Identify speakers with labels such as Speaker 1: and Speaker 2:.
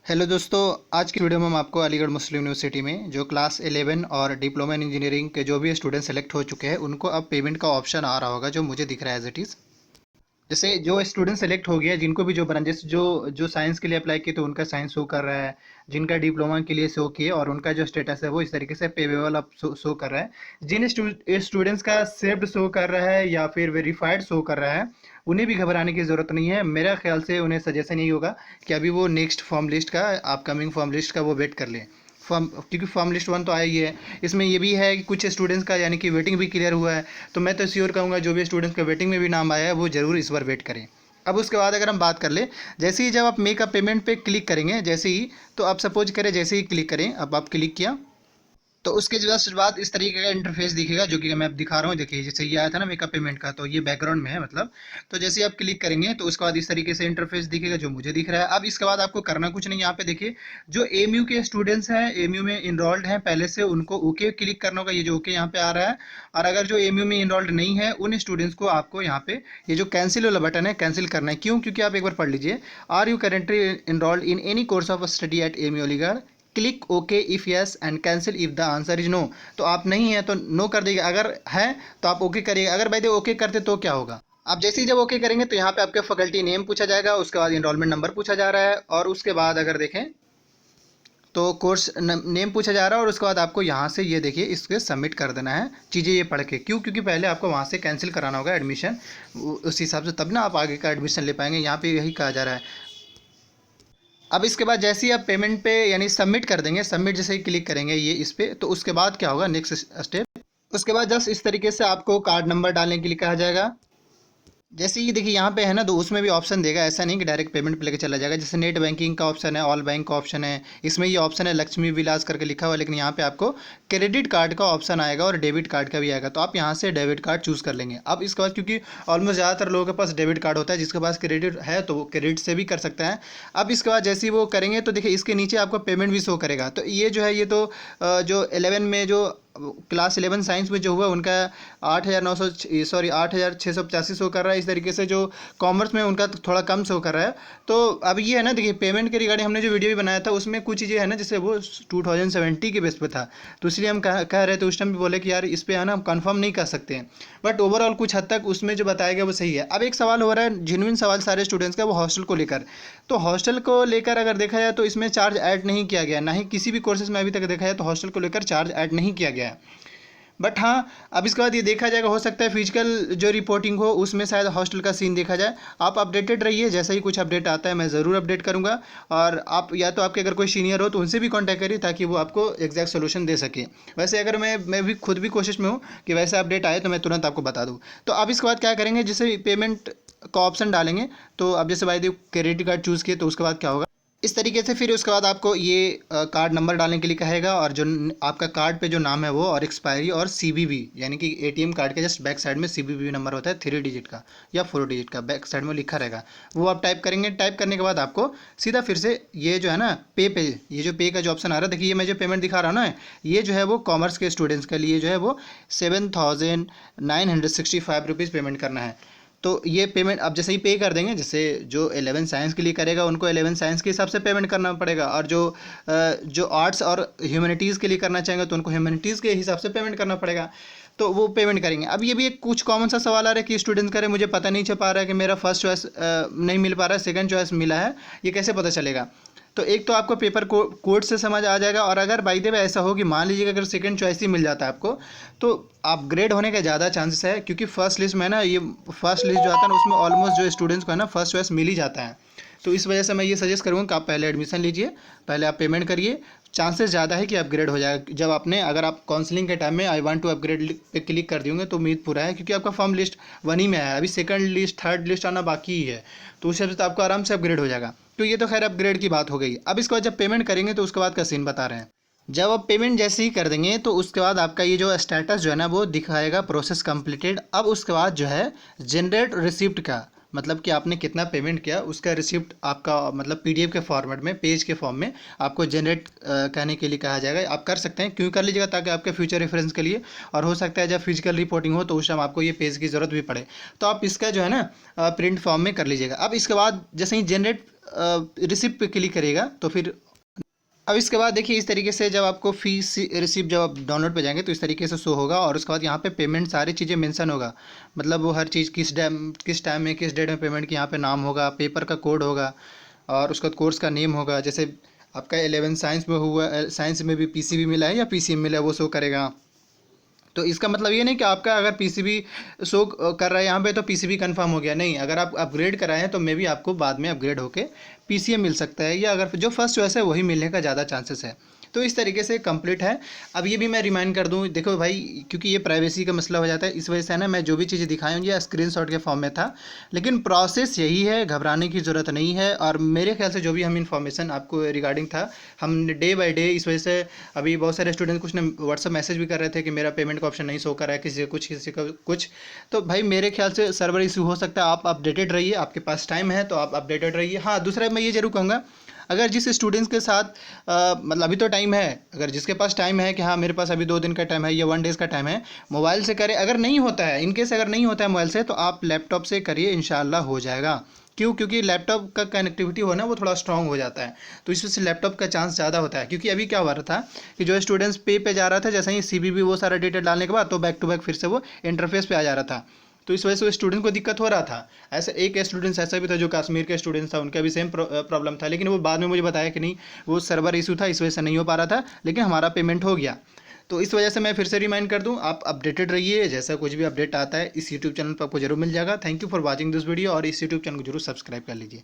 Speaker 1: Hello दोस्तों। आज की वीडियो में हम आपको अलीगढ़ मुस्लिम यूनिवर्सिटी में जो क्लास 11 और डिप्लोमा इन इंजीनियरिंग के जो भी स्टूडेंट सेलेक्ट हो चुके हैं उनको अब पेमेंट का ऑप्शन आ रहा होगा, जो मुझे दिख रहा है एज इट इज़। जैसे जो स्टूडेंट सेलेक्ट हो गया, जिनको भी जो बना, जैसे जो जो साइंस के लिए अप्लाई किए तो उनका साइंस शो कर रहा है, जिनका डिप्लोमा के लिए शो किए और उनका जो स्टेटस है वो इस तरीके से पेवेबल अब शो कर रहा है। जिन स्टूडेंट्स का सेव्ड शो कर रहा है या फिर वेरीफाइड शो कर रहा है, उन्हें भी घबराने की ज़रूरत नहीं है। मेरा ख्याल से उन्हें सजेशन यही होगा कि अभी वो नेक्स्ट फॉर्म लिस्ट का, अपकमिंग फॉर्म लिस्ट का वो वेट कर लें। फॉर्म, क्योंकि फॉर्म लिस्ट 1 तो आया ही है। इसमें ये भी है कि कुछ स्टूडेंट्स का यानी कि वेटिंग भी क्लियर हुआ है। तो मैं तो श्योर कहूँगा जो भी स्टूडेंट्स का वेटिंग में भी नाम आया है वो ज़रूर इस बार वेट करें। अब उसके बाद अगर हम बात कर ले, जैसे ही जब आप मेक अ पेमेंट पे क्लिक करेंगे, जैसे ही, तो आप सपोज करें जैसे ही क्लिक करें, अब आप क्लिक किया तो उसके जस्ट बाद इस तरीके का इंटरफेस दिखेगा, जो कि मैं अब दिखा रहा हूँ। देखिए जैसे ये आया था ना मेकअप पेमेंट का, तो ये बैकग्राउंड में है मतलब। तो जैसे ही आप क्लिक करेंगे तो उसके बाद इस तरीके से इंटरफेस दिखेगा जो मुझे दिख रहा है। अब इसके बाद आपको करना कुछ नहीं, यहाँ पे देखिए जो एमयू के स्टूडेंट्स हैं, एमयू में इनरोल्ड हैं पहले से, उनको ओके क्लिक करना होगा। ये जो ओके यहाँ पे आ रहा है। और अगर जो एमयू में इनरोल्ड नहीं है उन स्टूडेंट्स को आपको यहाँ पे ये जो कैंसिल वाला बटन है कैंसिल करना है। क्यों? क्योंकि आप एक बार पढ़ लीजिए, are you currently enrolled in any course of study at MU Aligarh, click okay if yes and cancel if the answer is no. तो आप नहीं है तो नो कर देगा, अगर है तो आप ओके करिएगा। अगर भाई ओके करते तो क्या होगा, आप जैसे ही जब ओके करेंगे तो यहाँ पे आपके फैकल्टी नेम पूछा जाएगा, उसके बाद इनरोलमेंट नंबर पूछा जा रहा है, और उसके बाद अगर देखें तो कोर्स नेम पूछा जा रहा है, और उसके बाद आपको यहाँ से ये देखिए इसके सबमिट कर देना है चीज़ें ये पढ़ के। क्यों? क्योंकि पहले आपको वहाँ से कैंसिल कराना होगा एडमिशन, उस हिसाब से तब ना आप आगे का एडमिशन ले पाएंगे। यहाँ पे यही कहा जा रहा है। अब इसके बाद जैसे ही आप पेमेंट पे यानी सबमिट कर देंगे, सबमिट जैसे ही क्लिक करेंगे ये इस पे, तो उसके बाद क्या होगा नेक्स्ट स्टेप, उसके बाद जस्ट इस तरीके से आपको कार्ड नंबर डालने के लिए कहा जाएगा। जैसे ये देखिए यहाँ पे है ना, तो उसमें भी ऑप्शन देगा, ऐसा नहीं कि डायरेक्ट पेमेंट पे लेके चला जाएगा। जैसे नेट बैंकिंग का ऑप्शन है, ऑल बैंक का ऑप्शन है, इसमें ये ऑप्शन है लक्ष्मी विलास करके लिखा हुआ है, लेकिन यहाँ पे आपको क्रेडिट कार्ड का ऑप्शन आएगा और डेबिट कार्ड का भी आएगा, तो आप यहाँ से डेबिट कार्ड चूज़ कर लेंगे। अब इसके बाद क्योंकि ऑलमोस्ट ज़्यादातर लोगों के पास डेबिट कार्ड होता है, जिसके पास क्रेडिट है तो वो क्रेडिट से भी कर सकता है। अब इसके बाद जैसे ही वो करेंगे तो देखिए इसके नीचे आपको पेमेंट भी शो करेगा। तो ये जो है ये तो जो 11 में जो क्लास 11 साइंस में जो हुआ उनका 8,900 सॉरी 8,685 शो कर रहा है। इस तरीके से जो कॉमर्स में उनका थोड़ा कम शो कर रहा है। तो अब ये है ना, देखिए पेमेंट के रिगार्डिंग हमने जो वीडियो भी बनाया था उसमें कुछ चीज़ें है ना, जैसे वो 2070 के बेस पे था, तो इसलिए हम कह रहे थे उस टाइम भी, बोले कि यार इस पे है ना हम कंफर्म नहीं कर सकते हैं। बट ओवरऑल कुछ हद तक उसमें जो बताया गया वो सही है। अब एक सवाल हो रहा है, जेन्युइन सवाल सारे स्टूडेंट्स का, वो हॉस्टल को लेकर। तो हॉस्टल को लेकर अगर देखा जाए तो इसमें चार्ज ऐड नहीं किया गया, ना ही किसी भी कोर्सेज में अभी तक देखा जाए तो हॉस्टल को लेकर चार्ज ऐड नहीं किया गया है। बट हाँ, अब इसके बाद ये देखा जाएगा, हो सकता है फिजिकल जो रिपोर्टिंग हो उसमें शायद हॉस्टल का सीन देखा जाए। आप अपडेटेड रहिए, जैसा ही कुछ अपडेट आता है मैं ज़रूर अपडेट करूँगा। और आप या तो आपके अगर कोई सीनियर हो तो उनसे भी कांटेक्ट करिए ताकि वो आपको एग्जैक्ट सोल्यूशन दे सके। वैसे अगर मैं भी खुद भी कोशिश में हूँ कि वैसे अपडेट आए तो मैं तुरंत आपको बता दूँ। तो अब इसके बाद क्या करेंगे, जैसे पेमेंट का ऑप्शन डालेंगे, तो अब जैसे भाई क्रेडिट कार्ड चूज़ किए तो उसके बाद क्या होगा इस तरीके से, फिर उसके बाद आपको ये कार्ड नंबर डालने के लिए कहेगा, और जो आपका कार्ड पे जो नाम है वो, और एक्सपायरी और सीवीवी, यानी कि एटीएम कार्ड के जस्ट बैक साइड में सीवीवी नंबर होता है 3 डिजिट का या 4 डिजिट का, बैक साइड में लिखा रहेगा, वो आप टाइप करेंगे। टाइप करने के बाद आपको सीधा फिर से ये जो है ना पे ये जो पे का जो ऑप्शन आ रहा है, देखिए ये मैं जो पेमेंट दिखा रहा हूँ ना, ये जो है वो कॉमर्स के स्टूडेंट्स के लिए जो है वो 7,965 रुपीज़ पेमेंट करना है। तो ये पेमेंट अब जैसे ही पे कर देंगे, जैसे जो 11 साइंस के लिए करेगा उनको 11 साइंस के हिसाब से पेमेंट करना पड़ेगा, और जो आर्ट्स और ह्यूमैनिटीज़ के लिए करना चाहेंगे तो उनको ह्यूमैनिटीज़ के हिसाब से पेमेंट करना पड़ेगा। तो वो पेमेंट करेंगे। अब ये भी एक कुछ कॉमन सा सवाल आ रहा है कि स्टूडेंट्स करें, मुझे पता नहीं चल पा रहा है कि मेरा फर्स्ट चॉइस नहीं मिल पा रहा है, सेकंड चॉइस मिला है, ये कैसे पता चलेगा। तो एक तो आपको पेपर कोड से समझ आ जाएगा, और अगर बाई द वे ऐसा हो कि मान लीजिए अगर सेकंड चॉइस ही मिल जाता है आपको, तो अपग्रेड होने का ज़्यादा चांसेस है, क्योंकि फर्स्ट लिस्ट में ना, ये फर्स्ट लिस्ट जो आता है ना उसमें ऑलमोस्ट जो स्टूडेंट्स को है ना फर्स्ट चॉइस मिल ही जाता है। तो इस वजह से मैं ये सजेस्ट करूँगा कि आप पहले एडमिशन लीजिए, पहले आप पेमेंट करिए, चांसेस ज़्यादा है कि अपग्रेड हो जाएगा। जब आपने अगर आप काउंसलिंग के टाइम में आई वांट टू अपग्रेड पे क्लिक कर दियोगे तो उम्मीद पूरा है, क्योंकि आपका फॉर्म लिस्ट 1 ही में आया है, अभी सेकंड लिस्ट थर्ड लिस्ट आना बाकी ही है, तो उस हिसाब से तो आपको आराम से अपग्रेड हो जाएगा। तो ये तो खैर अपग्रेड की बात हो गई। अब इसके बाद जब पेमेंट करेंगे तो उसके बाद का सीन बता रहे हैं। जब आप पेमेंट जैसे ही कर देंगे तो उसके बाद आपका ये जो स्टेटस जो है ना वो दिखाएगा प्रोसेस कंप्लीटेड। अब उसके बाद जो है जनरेट रिसिप्ट का, मतलब कि आपने कितना पेमेंट किया उसका रिसिप्ट आपका मतलब पीडीएफ के फॉर्मेट में, पेज के फॉर्म में आपको जनरेट करने के लिए कहा जाएगा। आप कर सकते हैं, क्यों कर लीजिएगा, ताकि आपके फ्यूचर रेफरेंस के लिए, और हो सकता है जब फिजिकल रिपोर्टिंग हो तो उस टाइम आपको ये पेज की ज़रूरत भी पड़े, तो आप इसका जो है ना प्रिंट फॉर्म में कर लीजिएगा। अब इसके बाद जैसे ही जनरेट रिसिप्ट पे क्लिक करिएगा तो फिर अब इसके बाद देखिए इस तरीके से जब आपको फीस रिसिप्ट जब आप डाउनलोड पे जाएंगे तो इस तरीके से शो होगा, और उसके बाद यहाँ पे पेमेंट सारी चीज़ें मेंशन होगा, मतलब वो हर चीज़ किस टाइम में किस डेट में पेमेंट की यहाँ पे नाम होगा, पेपर का कोड होगा, और उसका कोर्स का नेम होगा। जैसे आपका 11 साइंस में हुआ, साइंस में भी पीसीबी मिला है या पीसीएम मिला है वो शो करेगा। तो इसका मतलब ये नहीं कि आपका अगर पीसीबी शो कर रहा है यहाँ पे तो पीसीबी कंफर्म हो गया, नहीं, अगर आप अपग्रेड कराए हैं तो मे भी आपको बाद में अपग्रेड होके पीसीएम मिल सकता है, या अगर जो फर्स्ट चॉइस है वही मिलने का ज़्यादा चांसेस है। तो इस तरीके से कंप्लीट है। अब ये भी मैं रिमाइंड कर दूं, देखो भाई, क्योंकि ये प्राइवेसी का मसला हो जाता है, इस वजह से है ना मैं जो भी चीज़ें दिखाई हूँ ये स्क्रीनशॉट के फॉर्म में था, लेकिन प्रोसेस यही है, घबराने की ज़रूरत नहीं है। और मेरे ख्याल से जो भी हम इन्फॉर्मेशन आपको रिगार्डिंग था, हम डे बाई डे, इस वजह से अभी बहुत सारे स्टूडेंट कुछ ने व्हाट्सअप मैसेज भी कर रहे थे कि मेरा पेमेंट का ऑप्शन नहीं शो कर रहा है, किसी कुछ किसी का कुछ। तो भाई मेरे ख्याल से सर्वर इशू हो सकता है, आप अपडेटेड रहिए, आपके पास टाइम है तो आप अपडेटेड रहिए। हाँ, दूसरा मैं ये जरूर कहूँगा, अगर जिस स्टूडेंट्स के साथ मतलब अभी तो टाइम है, अगर जिसके पास टाइम है कि हाँ मेरे पास अभी 2 दिन का टाइम है या 1 डेज़ का टाइम है, मोबाइल से करें। अगर नहीं होता है, इनकेस अगर नहीं होता है मोबाइल से, तो आप लैपटॉप से करिए, इंशाल्लाह हो जाएगा। क्यों? क्योंकि लैपटॉप का कनेक्टिविटी हो ना वो थोड़ा स्ट्रांग हो जाता है, तो इस वजह से लैपटॉप का चांस ज़्यादा होता है। क्योंकि अभी क्या हो रहा था कि जो स्टूडेंट्स पे जा रहा था, जैसे ही सीबीबी वो सारा डिटेल डालने के बाद तो बैक टू बैक फिर से वो इंटरफेस पे आ जा रहा था, तो इस वजह से स्टूडेंट को दिक्कत हो रहा था। ऐसा एक स्टूडेंट्स ऐसा भी था जो कश्मीर के स्टूडेंट था, उनका भी सेम प्रॉब्लम था, लेकिन वो बाद में मुझे बताया कि नहीं, वो सर्वर इशू था, इस वजह से नहीं हो पा रहा था, लेकिन हमारा पेमेंट हो गया। तो इस वजह से मैं फिर से रिमाइंड कर दूं, आप अपडेटेड रहिए, जैसा कुछ भी अपडेट आता है इस यूट्यूब चैनल पर आपको जरूर मिल जाएगा। Thank you for watching this video, और इस यूट्यूब चैनल को जरूर सब्सक्राइब कर लीजिए।